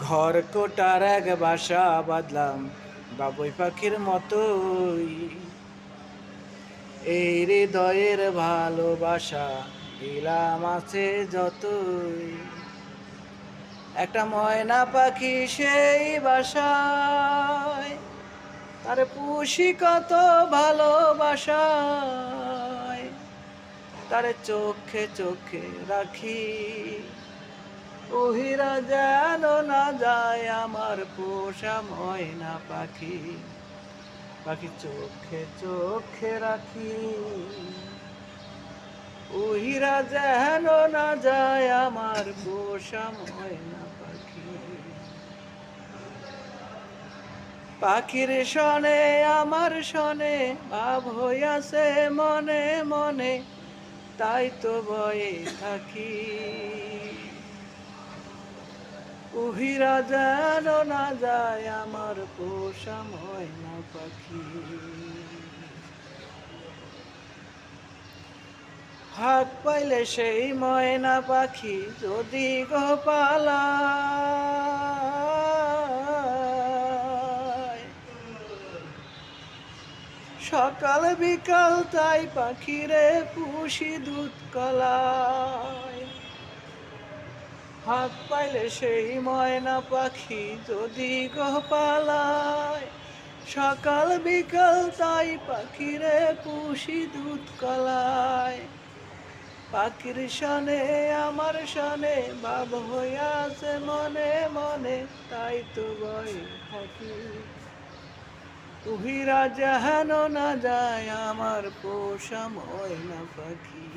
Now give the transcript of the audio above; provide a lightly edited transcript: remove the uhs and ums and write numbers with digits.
ঘর কোটার এক বাসা বাঁধলাম বাবুই পাখির মতোই, এই হৃদয়ের ভালোবাসা দিলাম আছে যতই। একটা ময়না পাখি সেই বাসায়, তার পুষি কত ভালোবাসায়, তার চোখে চোখে রাখি, উহিরা যেন না যায় আমার পোষা ময়না পাখি। পাখি চোখে চোখে রাখি, উহিরা যেন না যায় আমার পোষা ময়না পাখি। পাখির শনে আমার শনে ভাব হইয়াছে মনে মনে, তাই তো ভয়ে থাকি, উহিরা যেন না যায় আমার পোষা ময়না পাখি। হাত পাইলে সেই ময়না পাখি যদি গোপালায়, সকাল বিকাল তাই পাখিরে পুষি দুধ কলায়। হাত পাইলে সেই ময়না পাখি যদি গোপালায়, সকাল বিকাল তাই পাখিরে পুষি দুধ কলায়। পাখির শনে আমার শনে ভাব হইয়াছে মনে মনে, তাই তো ভয়ে থাকি, উহিরা যেন না যায় আমার পোষা ময়না পাখি।